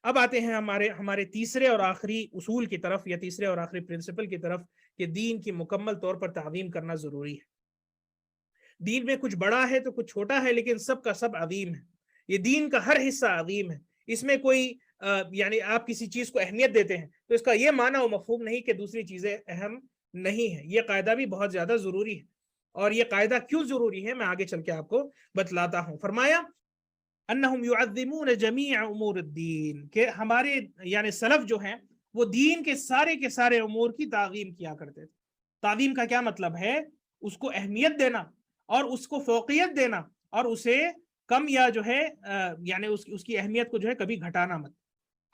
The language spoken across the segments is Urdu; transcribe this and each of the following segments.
اب آتے ہیں ہمارے تیسرے اور آخری اصول کی طرف، یا تیسرے اور آخری پرنسپل کی طرف، کہ دین کی مکمل طور پر تعظیم کرنا ضروری ہے۔ دین میں کچھ بڑا ہے تو کچھ چھوٹا ہے، لیکن سب کا سب عظیم ہے۔ یہ دین کا ہر حصہ عظیم ہے، اس میں کوئی یعنی آپ کسی چیز کو اہمیت دیتے ہیں تو اس کا یہ معنی و مفہوم نہیں کہ دوسری چیزیں اہم نہیں ہیں۔ یہ قاعدہ بھی بہت زیادہ ضروری ہے، اور یہ قاعدہ کیوں ضروری ہے میں آگے چل کے آپ کو بتلاتا ہوں۔ فرمایا انہم یعظمون جمیع امور الدین، کہ ہمارے یعنی سلف جو ہیں وہ دین کے سارے امور کی تعظیم کیا کرتے تھے۔ تعظیم کا کیا مطلب ہے؟ اس کو اہمیت دینا، اور اس کو فوقیت دینا، اور اسے کم یا جو ہے یعنی اس کی اہمیت کو جو ہے کبھی گھٹانا مت۔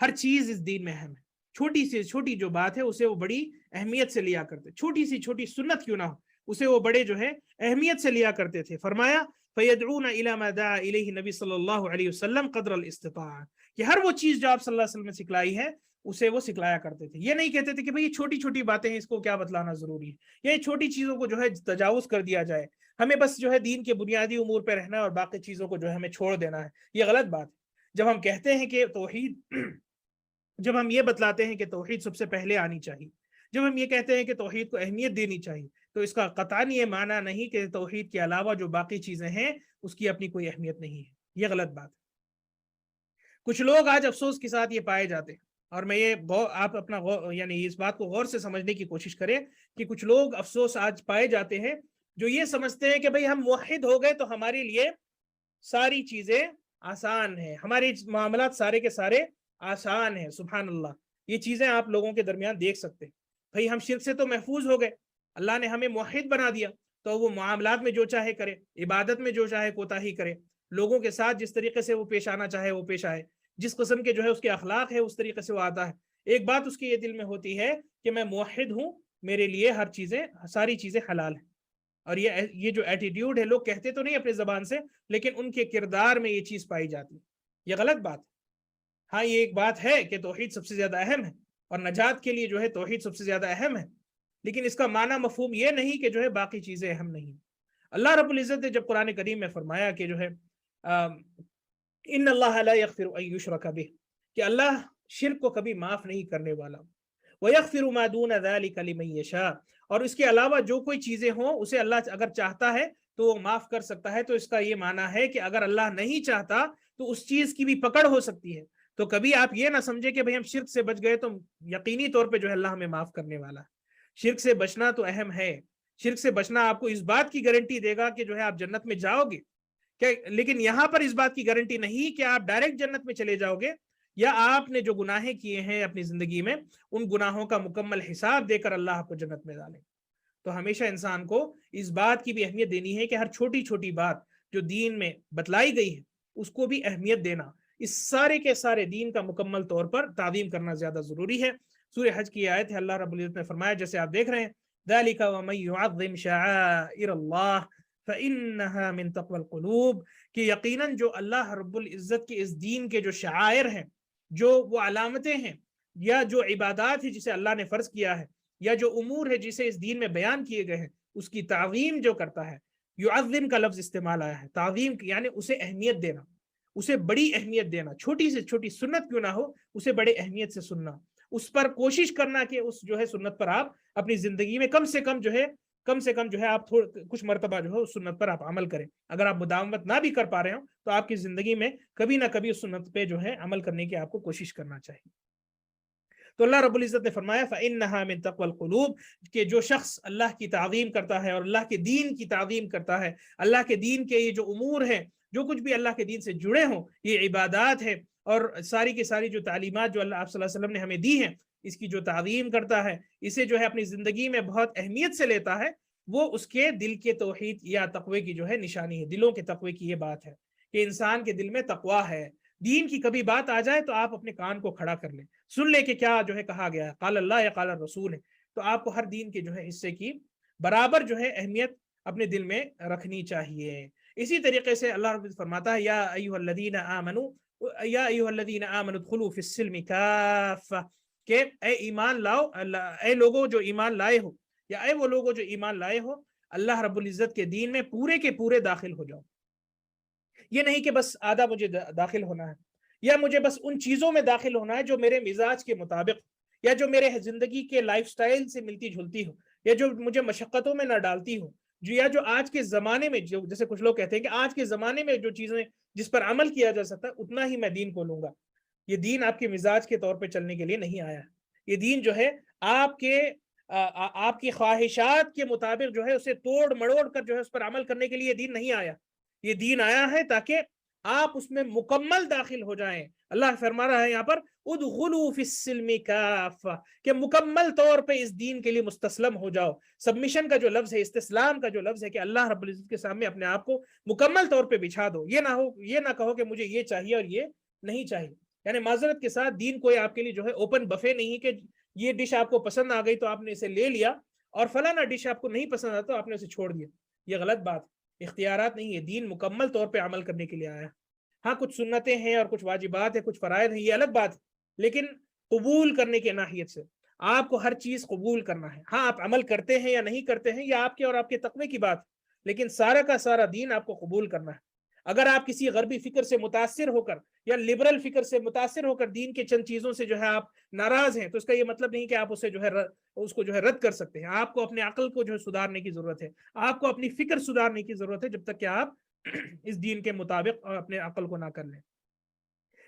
ہر چیز اس دین میں اہم ہے، چھوٹی سے چھوٹی جو بات ہے اسے وہ بڑی اہمیت سے لیا کرتے، چھوٹی سی چھوٹی سنت کیوں نہ ہو اسے وہ بڑے جو ہے اہمیت سے لیا کرتے تھے۔ فرمایا فَيَدْعُونَ إِلَى مَا دَعَا إِلَيْهِ نبی صلی اللہ علیہ وسلم قدر الاستطاعہ، کہ ہر وہ چیز جو آپ صلی اللہ علیہ وسلم نے سکھلائی ہے اسے وہ سکھلایا کرتے تھے۔ یہ نہیں کہتے تھے کہ بھئی یہ چھوٹی چھوٹی باتیں ہیں، اس کو کیا بتلانا ضروری ہے، یا یہ چھوٹی چیزوں کو جو ہے تجاوز کر دیا جائے، ہمیں بس جو ہے دین کے بنیادی امور پہ رہنا ہے اور باقی چیزوں کو جو ہے ہمیں چھوڑ دینا ہے۔ یہ غلط بات ہے۔ جب ہم کہتے ہیں کہ توحید جب ہم یہ بتلاتے ہیں کہ توحید سب سے پہلے آنی چاہیے، جب ہم یہ کہتے ہیں کہ توحید کو اہمیت دینی چاہیے، تو اس کا قطعاً یہ معنی نہیں کہ توحید کے علاوہ جو باقی چیزیں ہیں اس کی اپنی کوئی اہمیت نہیں ہے۔ یہ غلط بات ہے۔ کچھ لوگ آج افسوس کے ساتھ یہ پائے جاتے ہیں، اور میں یہ آپ اپنا یعنی اس بات کو غور سے سمجھنے کی کوشش کریں کہ کچھ لوگ افسوس آج پائے جاتے ہیں جو یہ سمجھتے ہیں کہ بھئی ہم موحد ہو گئے تو ہمارے لیے ساری چیزیں آسان ہیں، ہمارے معاملات سارے کے سارے آسان ہیں۔ سبحان اللہ، یہ چیزیں آپ لوگوں کے درمیان دیکھ سکتے ہیں۔ بھئی ہم شرک سے تو محفوظ ہو گئے، اللہ نے ہمیں موحد بنا دیا تو وہ معاملات میں جو چاہے کرے، عبادت میں جو چاہے کوتاہی کرے، لوگوں کے ساتھ جس طریقے سے وہ پیش آنا چاہے وہ پیش آئے، جس قسم کے جو ہے اس کے اخلاق ہے اس طریقے سے وہ آتا ہے۔ ایک بات اس کے یہ دل میں ہوتی ہے کہ میں موحد ہوں، میرے لیے ساری چیزیں حلال ہیں۔ اور یہ جو ایٹیٹیوڈ ہے، لوگ کہتے تو نہیں اپنے زبان سے، لیکن ان کے کردار میں یہ چیز پائی جاتی ہے۔ یہ غلط بات ہے۔ ہاں یہ ایک بات ہے کہ توحید سب سے زیادہ اہم ہے، اور نجات کے لیے جو ہے توحید سب سے زیادہ اہم ہے، لیکن اس کا معنی مفہوم یہ نہیں کہ جو ہے باقی چیزیں اہم نہیں۔ اللہ رب العزت نے جب قرآن کریم میں فرمایا کہ جو ہے ان اللہ لا یغفر ان یشرک بہ، کہ اللہ شرک کو کبھی معاف نہیں کرنے والا، ویغفر ما دون ذلک لمن یشاء، اور اس کے علاوہ جو کوئی چیزیں ہوں اسے اللہ اگر چاہتا ہے تو وہ معاف کر سکتا ہے۔ تو اس کا یہ معنی ہے کہ اگر اللہ نہیں چاہتا تو اس چیز کی بھی پکڑ ہو سکتی ہے۔ تو کبھی آپ یہ نہ سمجھے کہ بھئی ہم شرک سے بچ گئے تو یقینی طور پہ جو ہے اللہ ہمیں معاف کرنے والا ہے۔ شرک سے بچنا تو اہم ہے، شرک سے بچنا آپ کو اس بات کی گارنٹی دے گا کہ جو ہے آپ جنت میں جاؤ گے، لیکن یہاں پر اس بات کی گارنٹی نہیں کہ آپ ڈائریکٹ جنت میں چلے جاؤ گے، یا آپ نے جو گناہیں کیے ہیں اپنی زندگی میں ان گناہوں کا مکمل حساب دے کر اللہ آپ کو جنت میں ڈالے۔ تو ہمیشہ انسان کو اس بات کی بھی اہمیت دینی ہے کہ ہر چھوٹی چھوٹی بات جو دین میں بتلائی گئی ہے اس کو بھی اہمیت دینا، اس سارے کے سارے دین کا مکمل طور پر تعظیم کرنا زیادہ ضروری ہے۔ سورہ حج کی آیت ہے، اللہ رب العزت نے فرمایا جیسے آپ دیکھ رہے ہیں ذالک ومن یعظم شعائر اللہ فإنها من تقوى القلوب، کہ یقیناً جو اللہ رب العزت کے اس دین کے جو شعائر ہیں، جو وہ علامتیں ہیں، یا جو عبادات ہیں جسے اللہ نے فرض کیا ہے، یا جو امور ہے جسے اس دین میں بیان کیے گئے ہیں، اس کی تعظیم جو کرتا ہے، یعظم کا لفظ استعمال آیا ہے، تعظیم یعنی اسے اہمیت دینا، اسے بڑی اہمیت دینا، چھوٹی سے چھوٹی سنت کیوں نہ ہو اسے بڑے اہمیت سے سننا، اس پر کوشش کرنا کہ اس جو ہے سنت پر آپ اپنی زندگی میں کم سے کم جو ہے آپ کچھ مرتبہ جو ہے اس سنت پر آپ عمل کریں۔ اگر آپ مداومت نہ بھی کر پا رہے ہوں تو آپ کی زندگی میں کبھی نہ کبھی اس سنت پہ جو ہے عمل کرنے کی آپ کو کوشش کرنا چاہیے۔ تو اللہ رب العزت نے فرمایا فَإِنَّهَا مِن تَقْوَى الْقُلُوبِ، کہ جو شخص اللہ کی تعظیم کرتا ہے اور اللہ کے دین کی تعظیم کرتا ہے، اللہ کے دین کے یہ جو امور ہیں، جو کچھ بھی اللہ کے دین سے جڑے ہوں، یہ عبادات ہے اور ساری کی ساری جو تعلیمات جو اللہ آپ صلی اللہ علیہ وسلم نے ہمیں دی ہیں، اس کی جو تعظیم کرتا ہے، اسے جو ہے اپنی زندگی میں بہت اہمیت سے لیتا ہے، وہ اس کے دل کے توحید یا تقوی کی جو ہے نشانی ہے۔ دلوں کے تقوی کی یہ بات ہے کہ انسان کے دل میں تقوی ہے۔ دین کی کبھی بات آ جائے تو آپ اپنے کان کو کھڑا کر لیں، سن لیں کہ کیا جو ہے کہا گیا ہے، قال اللہ یا قال الرسول ہے، تو آپ کو ہر دین کے جو ہے حصے کی برابر جو ہے اہمیت اپنے دل میں رکھنی چاہیے۔ اسی طریقے سے اللہ رب فرماتا ہے یا ایھا الذین آمنوا ادخلوا فی السلم کافہ، کہ اے ایمان لاؤ، اے لوگوں جو ایمان لائے ہو، یا اے وہ لوگوں جو ایمان لائے ہو، اللہ رب العزت کے دین میں پورے کے پورے داخل ہو جاؤ۔ یہ نہیں کہ بس آدھا مجھے داخل ہونا ہے، یا مجھے بس ان چیزوں میں داخل ہونا ہے جو میرے مزاج کے مطابق یا جو میرے زندگی کے لائف سٹائل سے ملتی جھلتی ہو یا جو مجھے مشقتوں میں نہ ڈالتی ہو، جو آج کے زمانے میں جو جیسے کچھ لوگ کہتے ہیں کہ آج کے زمانے میں جو چیزیں جس پر عمل کیا جا سکتا ہے اتنا ہی میں دین کو لوں گا۔ یہ دین آپ کے مزاج کے طور پہ چلنے کے لیے نہیں آیا ہے۔ یہ دین جو ہے آپ کی خواہشات کے مطابق جو ہے اسے توڑ مڑوڑ کر جو ہے اس پر عمل کرنے کے لیے یہ دین نہیں آیا۔ یہ دین آیا ہے تاکہ آپ اس میں مکمل داخل ہو جائیں۔ اللہ فرما رہا ہے یہاں پر ادخلوا فی السلم کافہ، کہ مکمل طور پہ اس دین کے لیے مستسلم ہو جاؤ۔ سبمیشن کا جو لفظ ہے، استسلام کا جو لفظ ہے کہ اللہ رب العزت کے سامنے اپنے آپ کو مکمل طور پہ بچھا دو۔ یہ نہ کہو کہ مجھے یہ چاہیے اور یہ نہیں چاہیے۔ یعنی معذرت کے ساتھ دین کوئی آپ کے لیے جو ہے اوپن بفے نہیں کہ یہ ڈش آپ کو پسند آ گئی تو آپ نے اسے لے لیا اور فلانا ڈش آپ کو نہیں پسند آتا تو آپ نے اسے چھوڑ دیا۔ یہ غلط بات، اختیارات نہیں ہے۔ دین مکمل طور پہ عمل کرنے کے لیے آیا۔ ہاں کچھ سنتیں ہیں اور کچھ واجبات ہیں، کچھ فرائض ہیں، یہ الگ بات ہے، لیکن قبول کرنے کے ناحیت سے آپ کو ہر چیز قبول کرنا ہے۔ ہاں آپ عمل کرتے ہیں یا نہیں کرتے ہیں، یا آپ کے اور آپ کے تقوی کی بات، لیکن سارا کا سارا دین آپ کو قبول کرنا ہے۔ اگر آپ کسی غربی فکر سے متاثر ہو کر یا لبرل فکر سے متاثر ہو کر دین کے چند چیزوں سے جو ہے آپ ناراض ہیں، تو اس کا یہ مطلب نہیں کہ آپ اسے اس کو رد کر سکتے ہیں۔ آپ کو اپنے عقل کو جو ہے سدھارنے کی ضرورت ہے، آپ کو اپنی فکر سدھارنے کی ضرورت ہے، جب تک کہ آپ اس دین کے مطابق اپنے عقل کو نہ کر لیں۔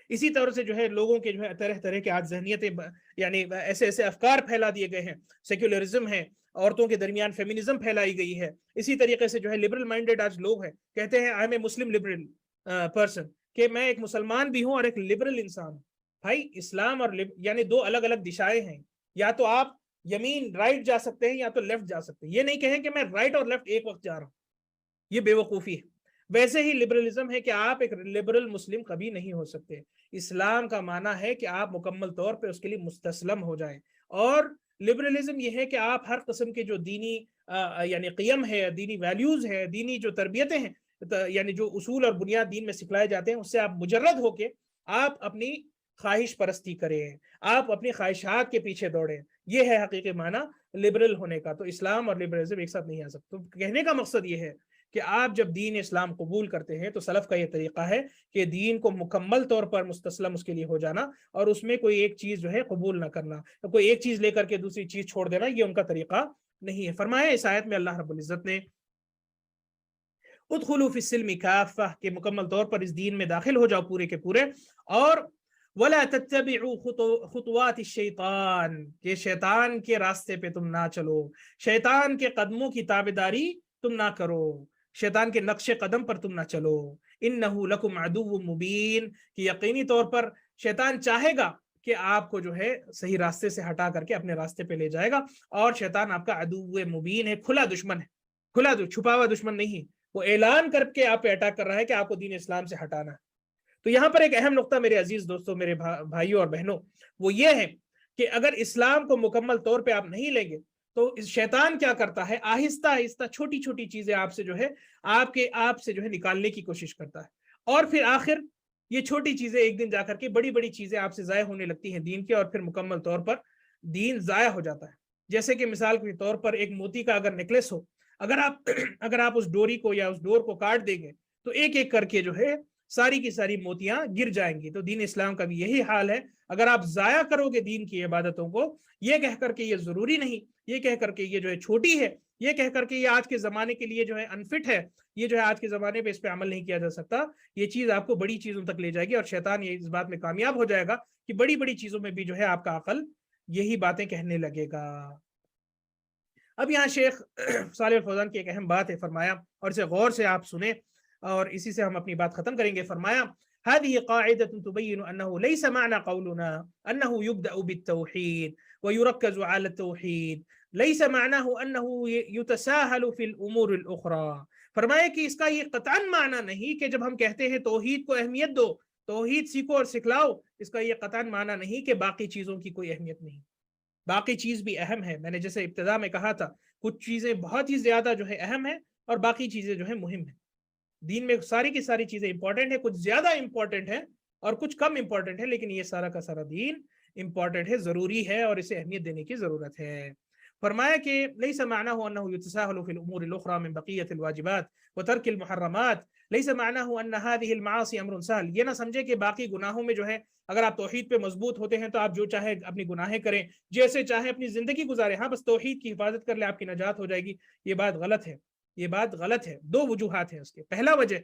اسی طرح سے جو ہے لوگوں کے جو ہے طرح طرح کے آج ذہنیتیں، یعنی ایسے ایسے افکار پھیلا دیے گئے ہیں، سیکولرزم ہے، عورتوں کے درمیان فیمنزم پھیلائی گئی ہے۔ اسی طریقے سے جو ہے لبرل مائنڈڈ آج لوگ ہیں، کہتے ہیں I am a Muslim liberal person, کہ میں ایک مسلمان بھی ہوں اور ایک لبرل انسان ہوں۔ بھائی اسلام اور یعنی دو الگ الگ دشائیں ہیں، یا تو آپ یمین رائٹ جا سکتے ہیں یا تو لیفٹ جا سکتے ہیں۔ یہ نہیں کہیں کہ میں رائٹ اور لیفٹ ایک وقت جا رہا ہوں، یہ بے وقوفی ہے۔ ویسے ہی لبرلزم ہے کہ آپ ایک لبرل مسلم کبھی نہیں ہو سکتے۔ اسلام کا معنی ہے کہ آپ مکمل طور پہ اس کے لیے مستسلم ہو جائیں، اور لبرلزم یہ ہے کہ آپ ہر قسم کے جو دینی یعنی قیم ہے، دینی ویلیوز ہے، دینی جو تربیتیں ہیں، یعنی جو اصول اور بنیاد دین میں سکھلائے جاتے ہیں، اس سے آپ مجرد ہو کے آپ اپنی خواہش پرستی کریں، آپ اپنی خواہشات کے پیچھے دوڑیں۔ یہ ہے حقیقی معنی لبرل ہونے کا۔ تو اسلام اور لبرلزم ایک ساتھ نہیں آ سکتے۔ تو کہنے کا مقصد یہ ہے کہ آپ جب دین اسلام قبول کرتے ہیں تو سلف کا یہ طریقہ ہے کہ دین کو مکمل طور پر مستسلم اس کے لیے ہو جانا، اور اس میں کوئی ایک چیز جو ہے قبول نہ کرنا، کوئی ایک چیز لے کر کے دوسری چیز چھوڑ دینا، یہ ان کا طریقہ نہیں ہے۔ فرمایا اس آیت میں اللہ رب العزت نے ادخلوا فی السلم کافہ، کہ مکمل طور پر اس دین میں داخل ہو جاؤ پورے کے پورے، اور ولا تتبعوا خطوات الشیطان، کہ شیطان کے راستے پہ تم نہ چلو، شیطان کے قدموں کی تابعداری تم نہ کرو، شیطان کے نقش قدم پر تم نہ چلو۔ انہ لکم عدو مبین، کہ یقینی طور پر شیطان چاہے گا کہ آپ کو جو ہے صحیح راستے سے ہٹا کر کے اپنے راستے پہ لے جائے گا، اور شیطان آپ کا عدو مبین ہے، کھلا دشمن ہے، کھلا چھپا ہوا دشمن نہیں، وہ اعلان کر کے آپ پہ اٹیک کر رہا ہے کہ آپ کو دین اسلام سے ہٹانا ہے۔ تو یہاں پر ایک اہم نقطہ میرے عزیز دوستوں، میرے بھائیوں اور بہنوں، وہ یہ ہے کہ اگر اسلام کو مکمل طور پہ آپ نہیں لیں گے تو شیطان کیا کرتا ہے، آہستہ آہستہ چھوٹی چھوٹی چیزیں آپ سے جو ہے آپ سے جو ہے نکالنے کی کوشش کرتا ہے، اور پھر آخر یہ چھوٹی چیزیں ایک دن جا کر کے بڑی بڑی چیزیں آپ سے ضائع ہونے لگتی ہیں دین کے، اور پھر مکمل طور پر دین ضائع ہو جاتا ہے۔ جیسے کہ مثال کے طور پر ایک موتی کا اگر نیکلس ہو، اگر آپ اس ڈوری کو یا اس ڈور کو کاٹ دیں گے تو ایک ایک کر کے جو ہے ساری کی ساری موتیاں گر جائیں گی۔ تو دین اسلام کا بھی یہی حال ہے۔ اگر آپ ضائع کرو گے دین کی عبادتوں کو، یہ کہہ کر کے یہ ضروری نہیں، یہ کہہ کر کے یہ جو ہے چھوٹی ہے، یہ کہہ کر کے یہ آج کے زمانے کے لیے جو ہے انفٹ ہے، یہ جو ہے آج کے زمانے پہ اس پہ عمل نہیں کیا جا سکتا، یہ چیز آپ کو بڑی چیزوں تک لے جائے گی، اور شیطان یہ اس بات میں کامیاب ہو جائے گا کہ بڑی بڑی چیزوں میں بھی جو ہے آپ کا عقل یہی باتیں کہنے لگے گا۔ اب یہاں شیخ صالح الفوزان کی ایک اہم بات ہے، فرمایا، اور اسے غور سے آپ سنیں اور اسی سے ہم اپنی بات ختم کریں گے۔ فرمایا هذه قاعدة تبين أنه ليس معنى قولنا أنه يبدأ بالتوحيد ويركز على التوحيد، ليس معناه أنه يتساهل في الأمور الأخرى۔ فرمایا کہ اس کا یہ قطعاً معنی نہیں کہ جب ہم کہتے ہیں توحید کو اہمیت دو، توحید سیکھو اور سکھلاؤ، اس کا یہ قطعاً معنی نہیں کہ باقی چیزوں کی کوئی اہمیت نہیں، باقی چیز بھی اہم ہے۔ میں نے جیسے ابتدا میں کہا تھا، کچھ چیزیں بہت ہی زیادہ جو ہے اہم ہیں، اور باقی چیزیں جو ہے مہم ہیں۔ دین میں ساری کی ساری چیزیں امپورٹنٹ ہیں، کچھ زیادہ امپورٹنٹ ہیں اور کچھ کم امپورٹنٹ ہے، لیکن یہ سارا کا سارا دین امپورٹنٹ ہے، ضروری ہے، اور اسے اہمیت دینے کی ضرورت ہے۔ فرمایا کہ لیس معناه انه يتساهل في الامور الاخرى من بقيه الواجبات وترك المحرمات لیس معناه ان هذه المعاصي امر سهل. یہ نہ سمجھے کہ باقی گناہوں میں جو ہے اگر آپ توحید پہ مضبوط ہوتے ہیں تو آپ جو چاہے اپنی گناہیں کریں، جیسے چاہے اپنی زندگی گزاریں، ہاں بس توحید کی حفاظت کر لیں آپ کی نجات ہو جائے گی. یہ بات غلط ہے، یہ بات غلط ہے. دو وجوہات ہیں اس کے. پہلا وجہ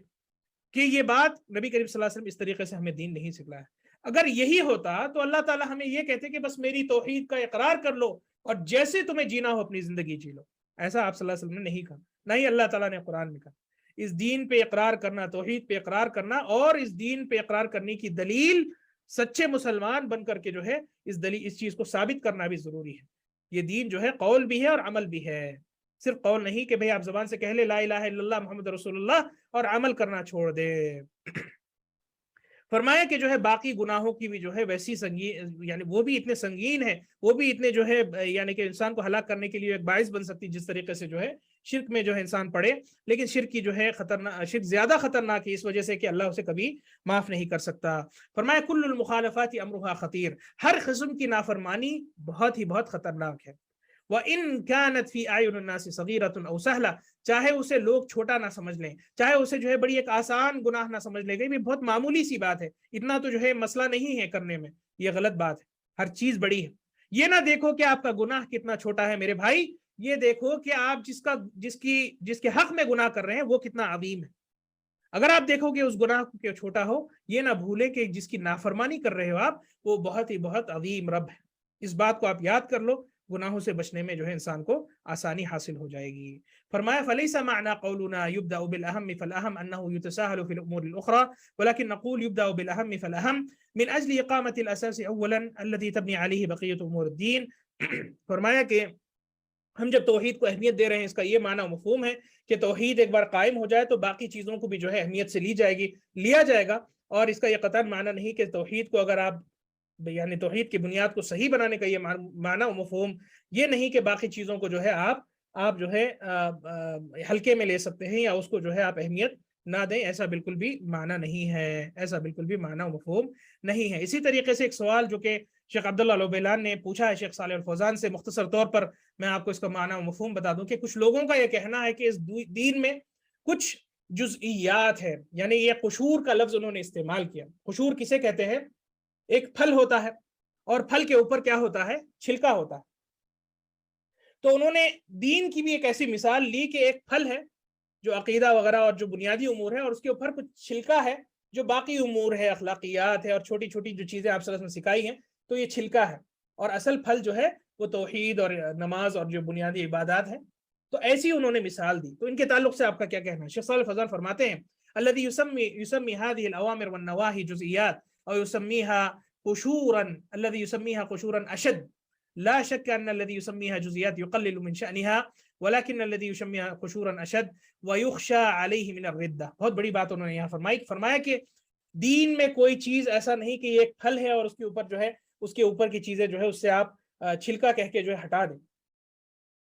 کہ یہ بات نبی کریم صلی اللہ علیہ وسلم اس طریقے سے ہمیں دین نہیں سکھلایا. اگر یہی ہوتا تو اللہ تعالیٰ ہمیں یہ کہتے کہ بس میری توحید کا اقرار کر لو اور جیسے تمہیں جینا ہو اپنی زندگی جی لو. ایسا آپ صلی اللہ علیہ وسلم نے نہیں کہا، نہ ہی اللہ تعالیٰ نے قرآن میں کہا. اس دین پہ اقرار کرنا، توحید پہ اقرار کرنا، اور اس دین پہ اقرار کرنے کی دلیل سچے مسلمان بن کر کے جو ہے اس چیز کو ثابت کرنا بھی ضروری ہے. یہ دین جو ہے قول بھی ہے اور عمل بھی ہے. صرف قول نہیں کہ بھئی آپ زبان سے کہہ لے لا الہ الا اللہ محمد رسول اللہ اور عمل کرنا چھوڑ دے. فرمایا کہ جو ہے باقی گناہوں کی بھی جو ہے ویسی سنگین، یعنی وہ بھی اتنے سنگین ہیں، وہ بھی اتنے جو ہے یعنی کہ انسان کو ہلاک کرنے کے لیے ایک باعث بن سکتی، جس طریقے سے جو ہے شرک میں جو ہے انسان پڑے. لیکن شرک کی جو ہے خطرناک، شرک زیادہ خطرناک ہے اس وجہ سے کہ اللہ اسے کبھی معاف نہیں کر سکتا. فرمایا کل المخالفات امرها خطیر، ہر قسم کی نافرمانی بہت ہی بہت خطرناک ہے. وَإِن كَانَتْ فِي أَعْيُنِ النَّاسِ صَغِيرَةٌ أَوْ سَهْلَةٌ، چاہے اسے لوگ چھوٹا نہ سمجھ لیں، چاہے اسے جو ہے بڑی ایک آسان گناہ نہ سمجھ لیں، کہ بہت معمولی سی بات ہے، اتنا تو جو ہے مسئلہ نہیں ہے کرنے میں. یہ غلط بات ہے. ہر چیز بڑی ہے. یہ نہ دیکھو کہ آپ کا گناہ کتنا چھوٹا ہے میرے بھائی، یہ دیکھو کہ آپ جس کے حق میں گناہ کر رہے ہیں وہ کتنا عظیم ہے. اگر آپ دیکھو کہ اس گناہ کو چھوٹا ہو، یہ نہ بھولے کہ جس کی نافرمانی کر رہے ہو آپ، وہ بہت ہی بہت عظیم رب ہے. اس بات کو آپ یاد کر لو، گناہوں سے بچنے میں جو ہے انسان کو آسانی حاصل ہو جائے گی. فرمایا فلیس معنی قولنا یبدأ بالاہم فالاہم انہ یتساہل فی الامور الاخرى ولكن نقول یبدأ بالاہم فالاہم من اجل اقامت الاساس اولا الذي تبنی علیہ بقیت امور الدین. فرمایا کہ ہم جب توحید کو اہمیت دے رہے ہیں، اس کا یہ معنی و مفہوم ہے کہ توحید ایک بار قائم ہو جائے تو باقی چیزوں کو بھی جو ہے اہمیت سے لیا جائے گا. اور اس کا یہ قطعاً معنی نہیں کہ توحید کو اگر آپ یعنی توحید کی بنیاد کو صحیح بنانے کا یہ معنی و مفہوم یہ نہیں کہ باقی چیزوں کو جو ہے آپ جو ہے ہلکے میں لے سکتے ہیں یا اس کو جو ہے آپ اہمیت نہ دیں. ایسا بالکل بھی معنی نہیں ہے، ایسا بالکل بھی معنی و مفہوم نہیں ہے. اسی طریقے سے ایک سوال جو کہ شیخ عبداللہ العبیلان نے پوچھا ہے شیخ صالح الفوزان سے، مختصر طور پر میں آپ کو اس کا معنی و مفہوم بتا دوں کہ کچھ لوگوں کا یہ کہنا ہے کہ اس دین میں کچھ جزئیات ہے، یعنی یہ قشور کا لفظ انہوں نے استعمال کیا. قشور کسے کہتے ہیں؟ ایک پھل ہوتا ہے اور پھل کے اوپر کیا ہوتا ہے؟ چھلکا ہوتا ہے. تو انہوں نے دین کی بھی ایک ایسی مثال لی کہ ایک پھل ہے جو عقیدہ وغیرہ اور جو بنیادی امور ہے، اور اس کے اوپر کچھ چھلکا ہے جو باقی امور ہے، اخلاقیات ہے اور چھوٹی چھوٹی جو چیزیں آپ صلی اللہ علیہ وسلم نے سکھائی ہیں. تو یہ چھلکا ہے اور اصل پھل جو ہے وہ توحید اور نماز اور جو بنیادی عبادات ہیں. تو ایسی انہوں نے مثال دی. تو ان کے تعلق سے آپ کا کیا کہنا ہے؟ شیخ صالح الفوزان فرماتے ہیں الذي يسمي هذه الأوامر والنواهي جزئيات أو يسميها قشورا الذي يسميها قشورا أشد. لا شك أن الذي يسميها جزئيات يقلل من شأنها ولكن الذي يسميها قشورا أشد ويخشى عليه من الردة. بہت بڑی بات انہوں نے یہاں فرمایا کہ دین میں کوئی چیز ایسا نہیں کہ یہ ایک پھل ہے اور اس کے اوپر جو ہے اس کے اوپر کی چیزیں جو ہے اس سے آپ چھلکا کہہ کے جو ہے ہٹا دیں.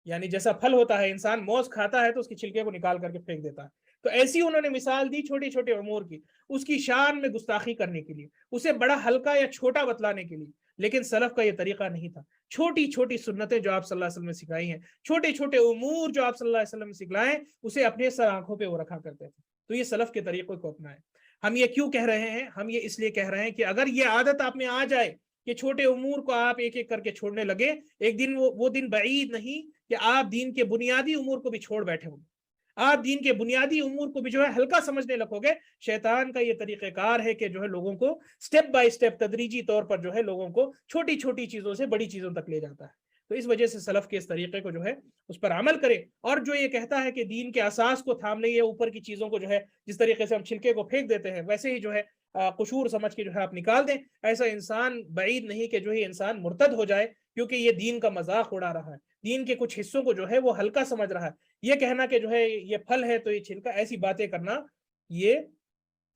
یعنی جیسا پھل ہوتا ہے، انسان موز کھاتا ہے تو اس کی چھلکے کو نکال کر کے پھینک دیتا ہے. تو ایسی انہوں نے مثال دی چھوٹے چھوٹے امور کی، اس کی شان میں گستاخی کرنے کے لیے، اسے بڑا ہلکا یا چھوٹا بتلانے کے لیے. لیکن سلف کا یہ طریقہ نہیں تھا. چھوٹی چھوٹی سنتیں جو آپ صلی اللہ علیہ وسلم نے سکھائی ہیں، چھوٹے چھوٹے امور جو آپ صلی اللہ علیہ وسلم نے سکھلائے، اسے اپنے سر آنکھوں پہ وہ رکھا کرتے تھے. تو یہ سلف کے طریقے کو اپنائیں. ہم یہ کیوں کہہ رہے ہیں؟ ہم یہ اس لیے کہہ رہے ہیں کہ اگر یہ عادت آپ میں آ جائے کہ چھوٹے امور کو آپ ایک ایک کر کے چھوڑنے لگے، ایک دن وہ دن بعید نہیں کہ آپ دین کے بنیادی امور کو بھی چھوڑ بیٹھے ہوں گے، آپ دین کے بنیادی امور کو بھی جو ہے ہلکا سمجھنے لگو گے. شیطان کا یہ طریقہ کار ہے کہ جو ہے لوگوں کو سٹیپ بائی سٹیپ تدریجی طور پر جو ہے لوگوں کو چھوٹی چھوٹی چیزوں سے بڑی چیزوں تک لے جاتا ہے. تو اس وجہ سے سلف کے اس طریقے کو جو ہے اس پر عمل کرے. اور جو یہ کہتا ہے کہ دین کے اساس کو تھام لیں، اوپر کی چیزوں کو جو ہے جس طریقے سے ہم چھلکے کو پھینک دیتے ہیں ویسے ہی جو ہے قشور سمجھ کے جو ہے آپ نکال دیں، ایسا انسان بعید نہیں کہ جو ہے انسان مرتد ہو جائے، کیونکہ یہ دین کا مذاق اڑا رہا ہے، دین کے کچھ حصوں کو جو ہے وہ ہلکا سمجھ رہا ہے. یہ کہنا کہ جو ہے یہ پھل ہے تو یہ چھلکا، ایسی باتیں کرنا یہ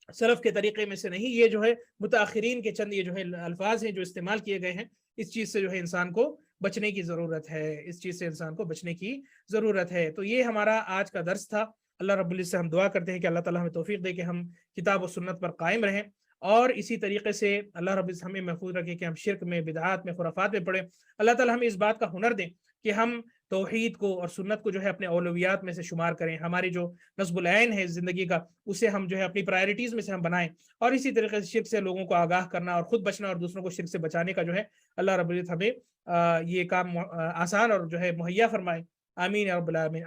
سلف کے طریقے میں سے نہیں. یہ جو ہے متاخرین کے چند یہ جو ہے الفاظ ہیں جو استعمال کیے گئے ہیں. اس چیز سے جو ہے انسان کو بچنے کی ضرورت ہے، اس چیز سے انسان کو بچنے کی ضرورت ہے. تو یہ ہمارا آج کا درس تھا. اللہ رب العزت سے ہم دعا کرتے ہیں کہ اللہ تعالیٰ ہمیں توفیق دے کہ ہم کتاب و سنت پر قائم رہیں، اور اسی طریقے سے اللہ رب العزت ہمیں محفوظ رکھے کہ ہم شرک میں، بدعات میں، خرافات میں پڑے. اللہ تعالیٰ ہمیں اس بات کا ہنر دیں کہ ہم توحید کو اور سنت کو جو ہے اپنے اولویات میں سے شمار کریں، ہماری جو نصب العین ہے زندگی کا اسے ہم جو ہے اپنی پرائرٹیز میں سے ہم بنائیں، اور اسی طریقے سے شرک سے لوگوں کو آگاہ کرنا اور خود بچنا اور دوسروں کو شرک سے بچانے کا جو ہے اللہ رب العزت ہمیں یہ کام آسان اور جو ہے مہیا فرمائے. آمین یا رب العالمین.